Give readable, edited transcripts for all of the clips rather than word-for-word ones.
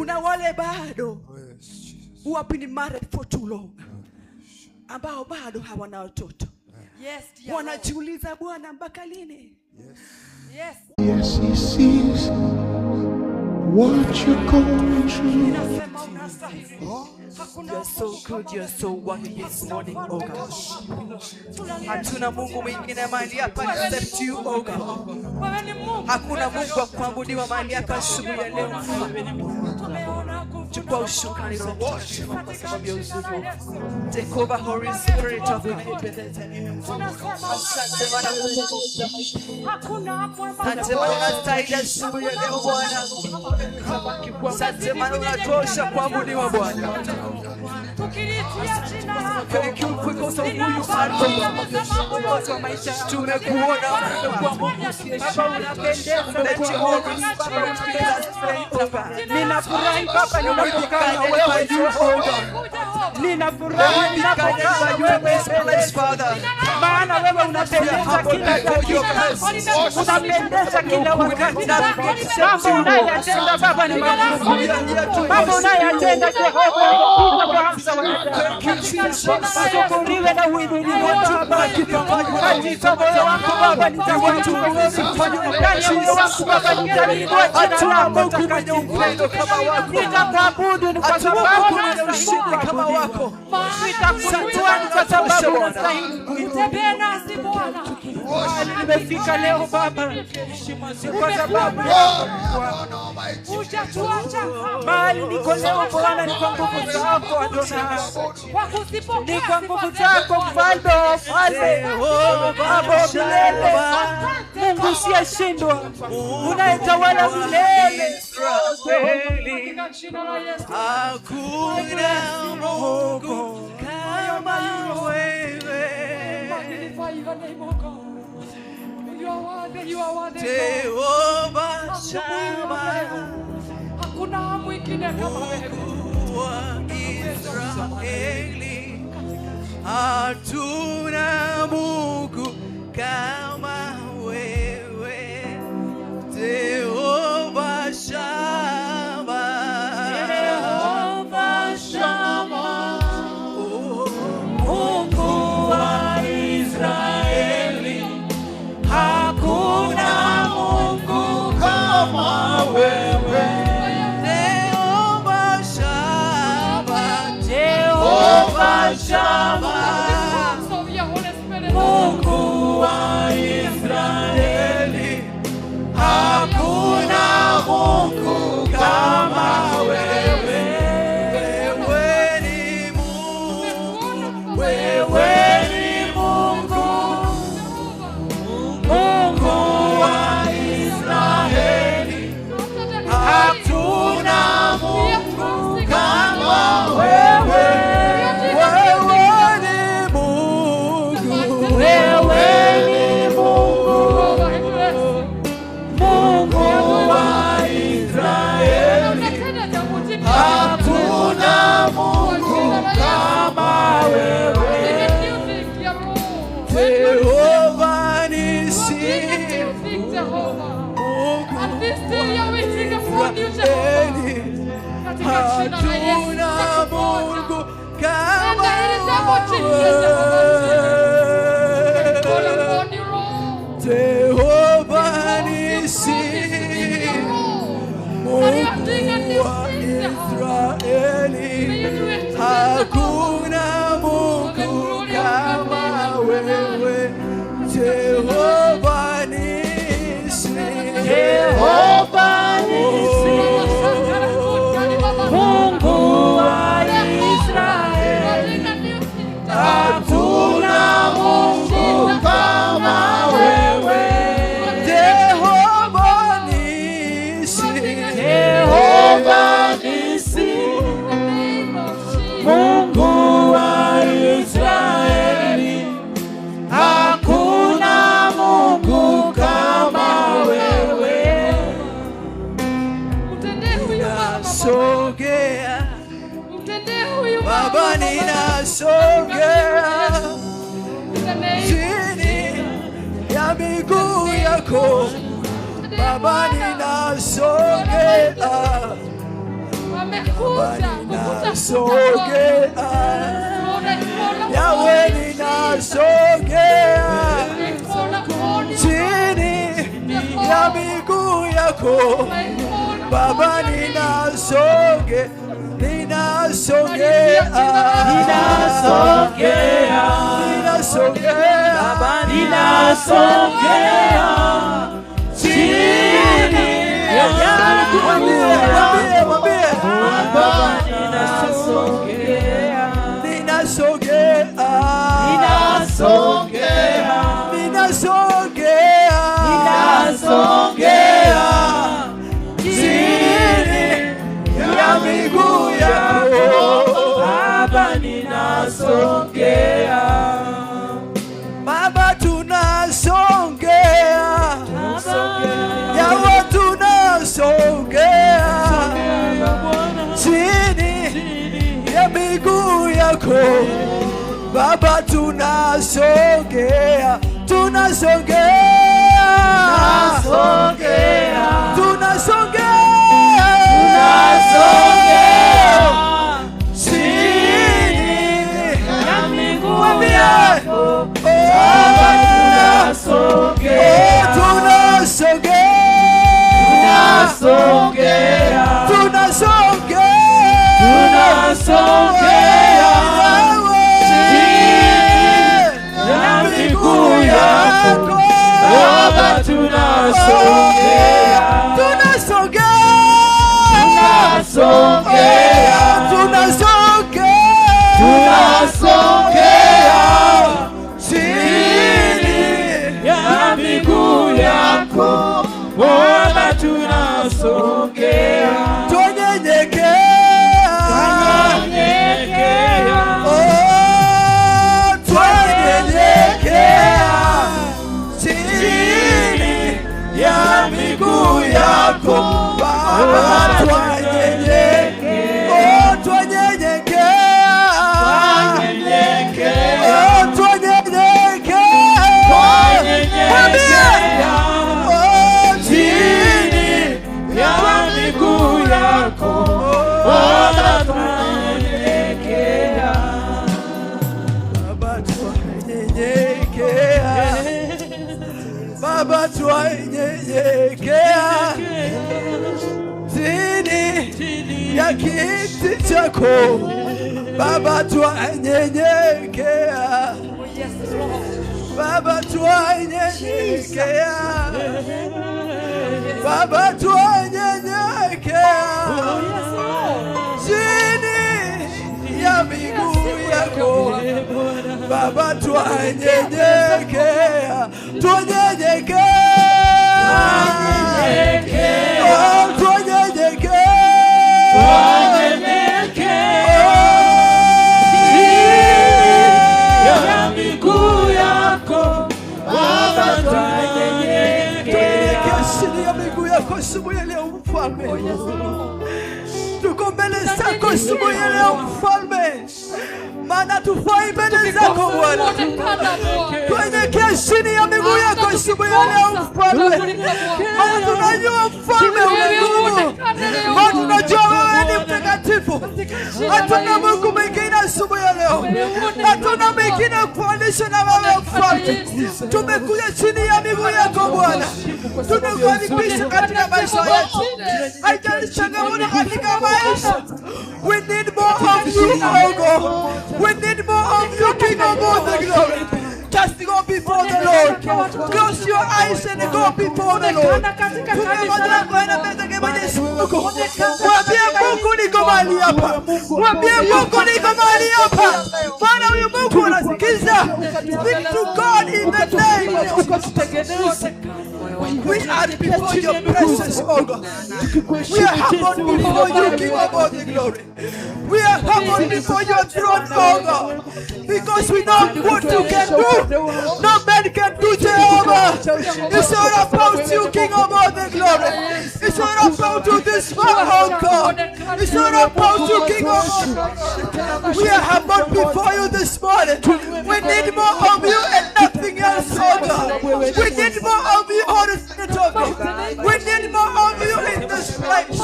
Kuna wale bado who have been married for too long, ambao bado hawana watoto. Yes, wanajiuliza Bwana mpaka lini? Yes. Yes, he sees what you're going through. You're so good, you're so wonderful this morning, oh God. Hatuna Mungu mwingine mahali hapa except you, oh God. Hakuna Mungu wa kuabudiwa mahali hapa asubuhi ya leo. Chukua ushukrani Roho kwa sababu ya uzuri. Take over Holy Spirit of God. Asante Bwana Mungu. Asante Bwana unastahili asubuhi ya leo Bwana. Asante Bwana unatosha kuabudiwa Bwana. Thank you because of who you are, Lord. Tumekuona kwa Mungu Baba unapendeza. Let your Holy Spirit fill us Baba. Ninafurahi Baba ninapokaa wewe juu Baba. Ninafurahi ninapokaa wewe Father. Maana wewe unapendeza kila dakika. Unapendeza kila wakati. Mambo unayotenda Baba ni makubwa. Mambo unayotenda Jehova. Ushukuriwe na uinuliwe Baba. Katika moyo wako Baba nitakuabudu. Ndani ya moyo wako Baba nitakuinua jina lako takatifu. Nitakuabudu kwa sababu unastahili kama wako. Nitakuinua kwa sababu unastahili. Utembee nasi Bwana. Nimefika leo Baba kwa sababu hujatuacha. Bali niko leo Bwana ni kwa nguvu zako Adonai. Ni kwa nguvu zako Mfalme wa wafalme. Baba milele. Mungu usiyeshindwa. Unayetawala milele. Hakuna Mungu kama wewe. Jehova Shammah. Hakuna mwingine kama wewe. Wa Israeli. Hatuna Mungu kama wewe. Jehova Shammah. Jehova Shammah. Mungu wa Israeli. Hakuna Mungu kama wewe. Jehova Shammah. Jehova Shammah. Mungu wa Israeli. Hakuna Mungu kama wewe. Wewe ni Mungu. Wewe ni Mungu. Mungu wa Israeli. Hakuna Mungu kama wewe. Wewe ni Mungu. Wewe ni Mungu. Mungu wa Israeli. Hakuna Mungu kama wewe. Jehova nisi. Hatuna Mungu kama wewe. Jehova nisi. Mungu wa Israeli. Hakuna Mungu kama wewe. Jehova nisi. Jehova nisi. Mungu wa Israeli. Hatuna Mungu kama wewe. Jehova nisi. Jehova nisi. Mungu wa Israeli. Hakuna Mungu kama wewe. Ninasogea Baba, ninasogea chini ya miguu yako Baba, ninasogea Wamekuja Ninasogea, Yahweh ninasogea chini ya miguu yako Baba, ninasogea, ninasogea, Ninasogea, ninasogea, Baba ninasogea chini ya miguu yako. Baba ninasogea, ninasogea, ninasogea, ninasogea, ninasogea chini ya miguu yako. Baba ninasogea, Baba tunasogea, Yahweh tunasogea chini ya miguu yako Baba, tunasogea, tunasogea, tunasogea, tunasogea chini ya miguu yako. Baba, tunasogea, tunasogea, tunasogea, tunasogea chini ya miguu yako. Baba tunasogea, tunasogea, tunasogea, tunasogea chini ya miguu yako. Baba tunasogea, tunyenyekea, tunyenyekea, tunyenyekea chini ya miguu yako. Baba, tunyenyekea, tunyenyekea, chini ya miguu yako. Baba tunyenyekea, Baba twanyenyekea chini ya kiti chako Baba, twanyenyekea, Baba twanyenyekea, Baba twanyenyekea chini ya miguu yako Baba, twanyenyekea, twanyenyekea, asubuhi ya leo mfalme, tuko mbele zako asubuhi ya leo mfalme, maana tufai mbele zako Bwana, tuelekee chini ya miguu yako asubuhi ya leo mfalme, maana tunajua mfalme una nguvu, maana tunajua wewe ni mtakatifu. Hatuna Mungu mwingine asubuhi ya leo, hatuna mwingine kufanisha na wewe mfalme. Tumekuja chini ya miguu yako Bwana, tunakukaribisha katika maisha yetu, haijalishi changamoto katika maisha. We need more of you, oh God. We need more of you, King of all the glory. Just go before the Lord. Close your eyes and go before the Lord. Mwambie Mungu niko mahali hapa. Mwambie Mungu niko mahali hapa. Bwana huyu Mungu anasikiza. Speak to God in the name of Jesus. We are before your presence, oh God. We are humbled before you, King of all the glory. We are humbled before your throne, oh God. Because we know what you can do. No man can do, Jehovah. It's all about you, King of all the glory. It's all about you this morning, oh God. It's all about you, King of all. We are humbled before you this morning. We need more of you and nothing else, oh God. We need more of you, Holy Spirit of God. We need more of you in this place.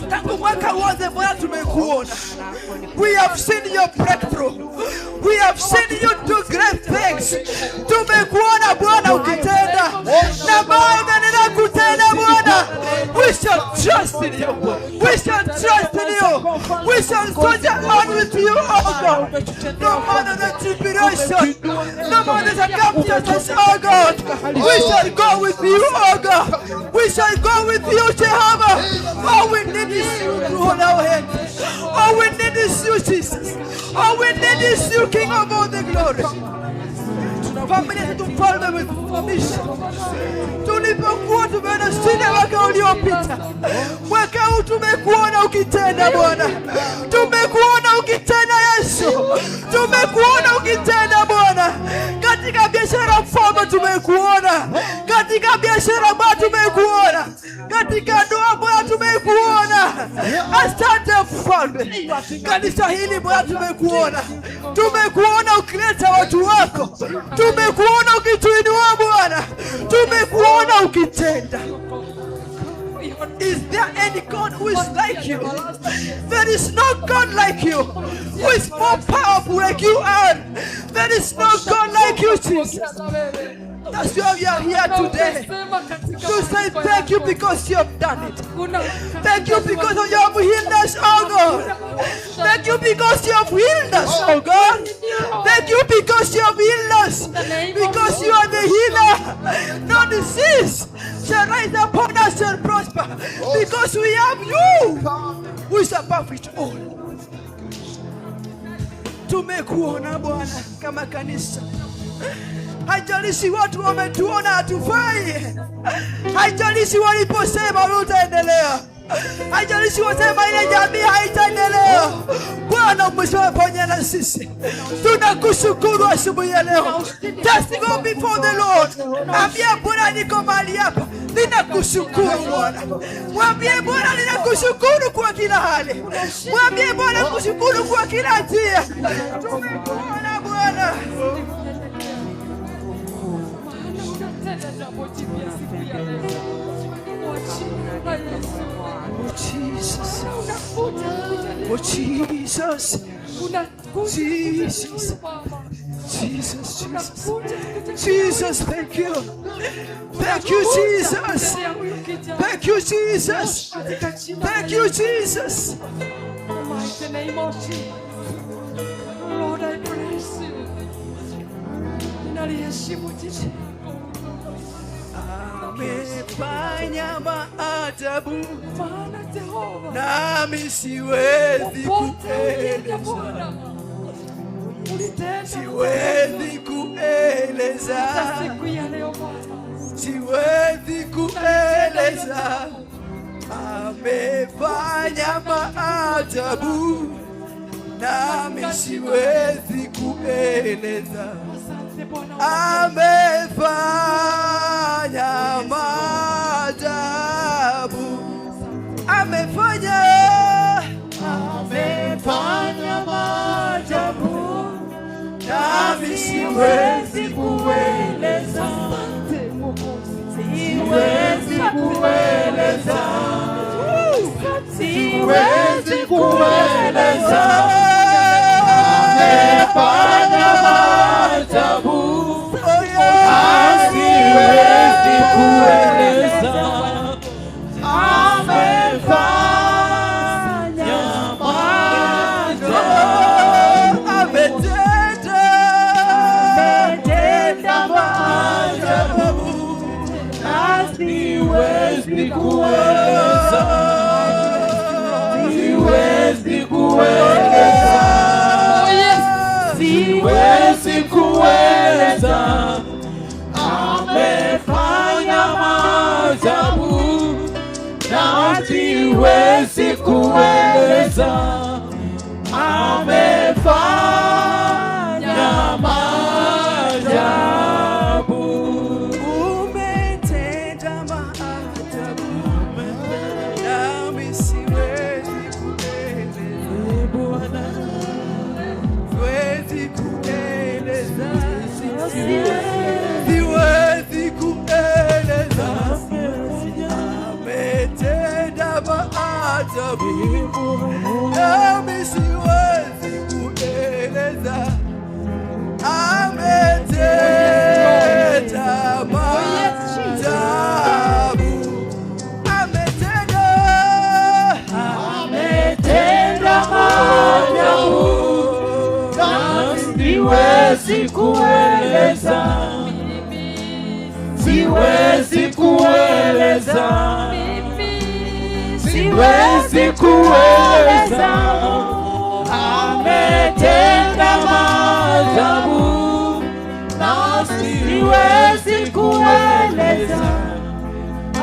Tangu mwaka uanze Bwana tumekuona. We have seen your breakthrough. We have seen you do great things. Tumekuona Bwana ukitenda. Na Bwana ninakutenda Bwana. We shall trust in you. We shall trust in you. We shall soldier on with you, oh God. No matter the tribulation, no matter the circumstances, oh God. We shall go with you, oh God. We shall go with you, Jehovah. All we need is you to hold our hand. All we need is you, Jesus. All we need is you, King of all the glory. Familia tufalme mfamisha. Tulipokuwa tumeona shida mwaka uliopita, mwaka huu tumekuona ukitenda Bwana. Tumekuona ukitenda Yesu. Tumekuona ukitenda Bwana. Katika biashara mfalme tumekuona. Katika biashara Bwana tumekuona. Katika ndoa Bwana tumekuona. Asante mfalme. Kanisa hili Bwana tumekuona. Tumekuona ukileta watu wako. Tumekuona ukituinua Bwana. Tumekuona ukitenda. Is there any God who is like you? There is no God like you, who is more powerful like you are. There is no God like you, Jesus. That's why we are here today. To say thank you because you have done it. Thank you because you have healed us, oh God. Thank you because you have healed us, oh God. Thank you because you have healed us. Because you are the healer. No disease shall rise upon us and prosper. Because we have you, who is above it all. Tumekuona Bwana kama kanisa. Haijalishi watu wametuona hatufai. Haijalishi waliposema utaendelea. Haijalishi wasema ile jamii haitaendelea. Bwana umeshafanya na sisi. Tunakushukuru asubuhi ya leo. Just go before the Lord. Ambia Bwana niko mahali hapa. Ninakushukuru Bwana. Mwambie Bwana ninakushukuru kwa kila hali. Mwambie Bwana kushukuru kwa kila njia. Tumekuona Bwana. Jesus. Oh Jesus. Jesus. Jesus. Jesus, thank you. Thank you, Jesus. Thank you, Jesus. Thank you, Jesus. Mighty name of Jesus. Lord, I praise you. Ninaliheshimu jina. Amefanya maajabu, Bwana Jehova. nami siwezi kueleza. Siwezi kueleza. Siku ya leo Bwana. Siwezi kueleza. Amefanya maajabu, nami siwezi kueleza. Asante Bwana. Amefanya maajabu. Amefanya maajabu, nami siwezi kueleza. Siwezi kueleza. Siwezi kueleza. Amefanya maajabu, siwezi kueleza. Amefanya maajabu, ametenda maajabu, siwezi kueleza. Siwezi kueleza. Siwezi kueleza. Amefanya maajabu, na siwezi kueleza. Amefanya maajabu. Umetenda maajabu, nami siwezi kueleza. Bwana, siwezi kueleza. Siwezi kueleza. Ametenda maajabu, nami siwezi kueleza. Ametenda maajabu, ametenda maajabu, siwezi kueleza, siwezi kueleza, siwezi kueleza. Ametenda maajabu, na siwezi kueleza.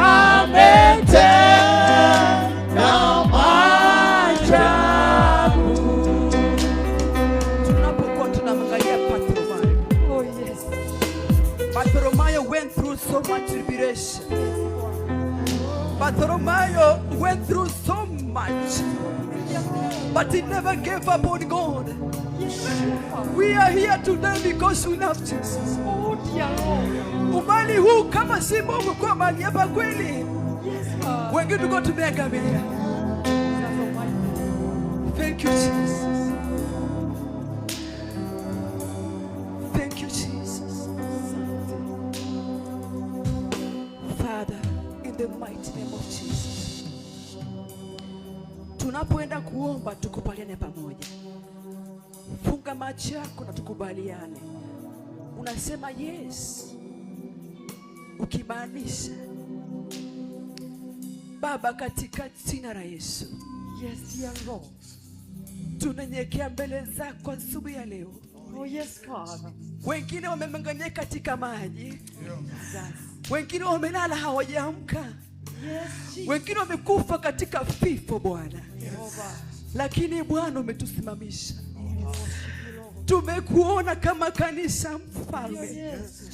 Ametenda maajabu. Tunapokuwa tunamwangalia Bartimayo. Oh yes. Bartimayo went through so much tribulation. Bartimayo went through so much, but he never gave up on God. We are here today because we love Jesus. Oh dear Lord. Umali huu kama si Mungu kwa mali hapa kweli, Yes, God. wengine tuko tumeangamia. Thank you Jesus. Thank you Jesus. Father, in the mighty name of Jesus. Tunapoenda kuomba tukubaliane pamoja. Funga macho yako na tukubaliane. Unasema yes, ukimaanisha. Baba, katika jina la Yesu. Yes, dear Lord. Tunanyekea mbele zako asubuhi ya leo. Oh yes, Father. Wengine wamemanganyika katika maji. Yes. Wengine wamelala hawajaamka. Yes, Jesus. Wengine wamekufa katika fifo Bwana. Jehovah. Lakini Bwana umetusimamisha. Tumekuona kama kanisa mfalme. Yes.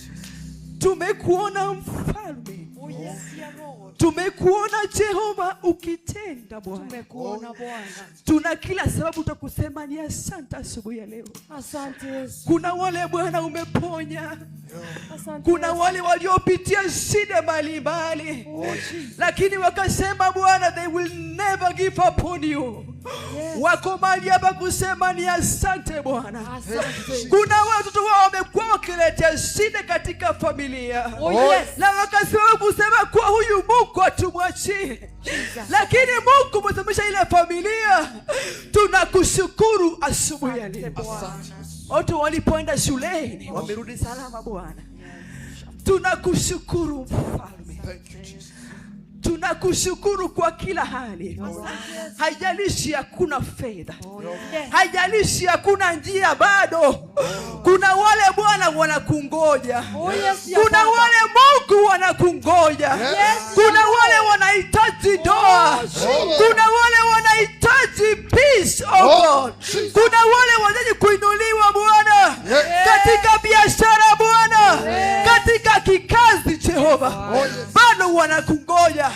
Tumekuona mfalme. Oh yes, dear Lord. Tumekuona Jehova ukitenda Bwana. Tumekuona Bwana. Tuna kila sababu tukusema ni asante asubuhi ya leo. Asante Yesu. Kuna wale Bwana umeponya. Asante. Kuna wale waliopitia shida mbalimbali, Oh, Jesus. lakini wakasema Bwana, they will never give up on you. Yes. Wako mahali hapa kusema ni asante Bwana. Asante. Kuna watoto wao wamekuwa wakiletea shida katika familia, Oh yes. na wakasimama kusema kuwa huyu Mungu atumwachie, lakini Mungu umesimamisha ile familia. Tunakushukuru asubuhi ya leo. Watu walipoenda shuleni wamerudi salama Bwana. Tunakushukuru mfalme. Tunakushukuru kwa kila hali. Haijalishi hakuna fedha, haijalishi hakuna njia bado. Kuna wale Bwana wanakungoja. Kuna wale Mungu wanakungoja. Kuna wale wanahitaji doa. Kuna wale wanahitaji peace, oh God. Kuna wale wanahitaji kuinuliwa Bwana, katika biashara Bwana, katika kikazi Jehova. Bado wanakungoja.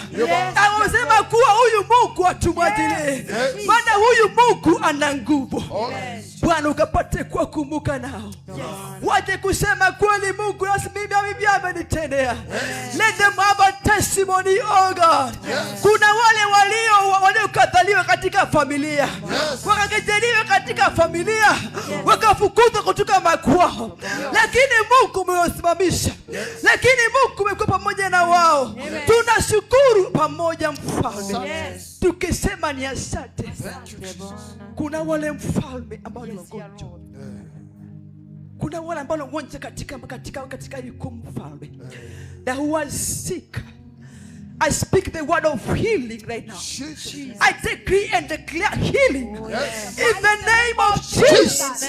Awasema kuwa huyu Mungu atumwajilie. Maana huyu Mungu ana nguvu. Bwana ukapate kwa kumbuka nao. Waje kusema kweli Mungu mimi amenitendea. Let them have a testimony, oh God. Kuna wale waliokataliwa katika familia, wakakejeliwa katika familia, wakafukuzwa kutoka makwao, lakini Mungu umewasimamisha, lakini Mungu umekuwa pamoja na wao. Tunashukuru pamoja mfalme, tukisema ni asante. Kuna wale mfalme ambao ni wagonjwa. Kuna wale ambao wagonjwa katika yuko mfalme. That who are sick. I speak the word of healing right now. I decree and declare healing in the name of Jesus.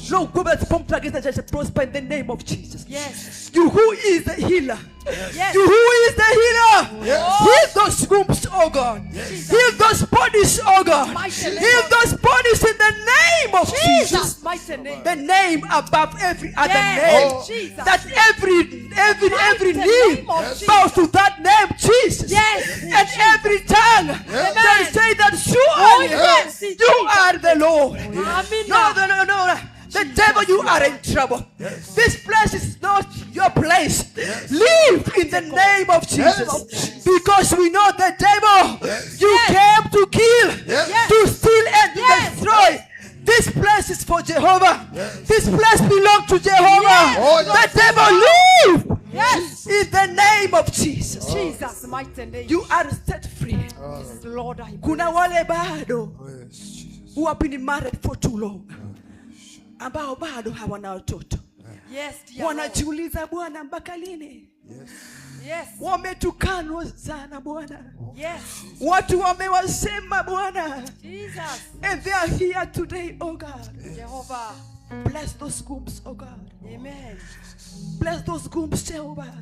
No government formed against the church prosper in the name of Jesus. Yes. You who is the healer. Yes. You who is the healer. Heal those wombs, oh God. Heal those bodies, oh God. Heal those bodies in the name of Jesus. Mighty name. The name above every other Yes. name. Jesus. That every knee name of Jesus. bows to that name, Jesus. Yes. And every tongue they say that surely yes. you are the Lord. Amen. No. The devil, you are in trouble. This place is not your place. Leave in the name of Jesus. Because we know the devil, you came to kill, to steal and to destroy. This place is for Jehovah. This place belongs to Jehovah. The devil, leave. In the name of Jesus. Jesus, mighty name. You are set free. Yes, Lord, I Kuna wale bado who have been married for too long, ambao bado hawana watoto. Yes, dear Lord. Wanajiuliza, Bwana, mpaka lini? Yes. Wametukanwa sana Bwana. Yes. Watu wamewasema Bwana. Jesus. And they are here today, oh God. Jehovah. Bless those wombs, oh God. Amen. Bless those wombs, Jehovah.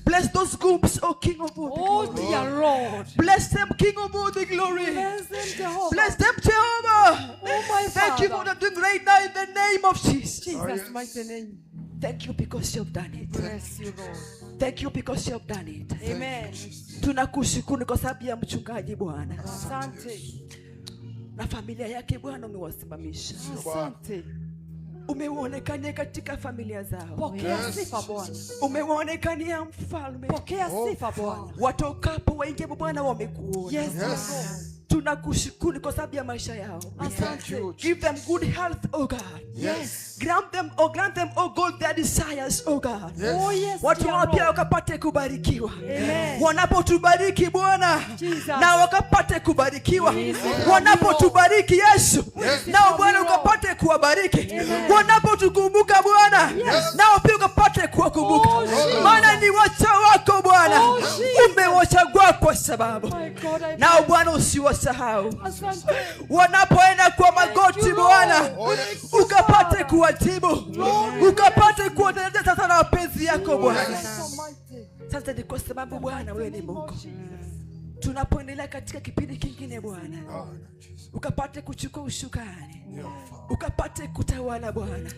Bless those wombs, oh King of all the Oh, glory. dear Lord. Bless them, King of all the glory. Bless them, Jehovah. Bless them, Jehovah. Oh, my Thank you for Father. what you're doing right now in the name of Jesus. Jesus, mighty name. Thank you because you've done it. Bless you, Lord. Thank you because you've done it. Amen. Tunakushukuru kwa sababu ya mchungaji Bwana Asante. na familia yake Bwana, umewasimamisha, Asante. umeonekania katika familia zao, Pokea sifa Bwana. umeonekania mfalme. Pokea sifa Bwana. Watokapo waingiapo Bwana wamekuona. Yes, Lord. Tunakushukuru kwa sababu ya maisha yao. Asante. Give them good health, oh God. Yes. Grant them, oh God, their desires, oh God. Oh, yes, Watu dear wao pia Lord. wakapate kubarikiwa. Amen. Wanapotubariki Bwana, Jesus. na wakapate kubarikiwa. Jesus. Wanapotubariki Yesu, nao Bwana ukapate kuwabariki. Wanapotukumbuka Bwana, nao pia ukapate kuwakumbuka. Oh, Jesus. Maana ni wacha wako Bwana. Oh, Jesus. Umewachagua kwa sababu. My God, I Nao Bwana usiwasahau. Asante. Wanapoenda kwa magoti Bwana, ukapate kuwatibu, ukapate kuwatetea sasa na wapenzi yako Bwana. Sasa ni kwa sababu Bwana wewe ni Mungu. Tunapoendelea katika kipindi kingine Bwana, ukapate kuchukua ushukani, ukapate kutawala Bwana.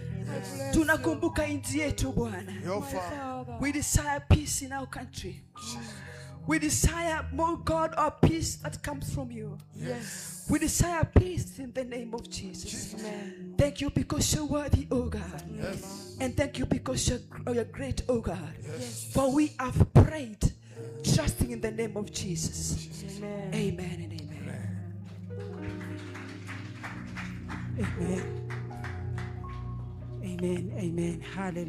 Tunakumbuka nchi yetu Bwana. We desire peace in our country. We desire, more God, our peace that comes from you. Yes. We desire peace in the name of Jesus. Amen. Thank you because you're worthy, oh God. And thank you because you're great, oh God. For we have prayed, trusting in the name of Jesus. Amen. Amen and amen. Amen. Amen. Amen. Hallelujah.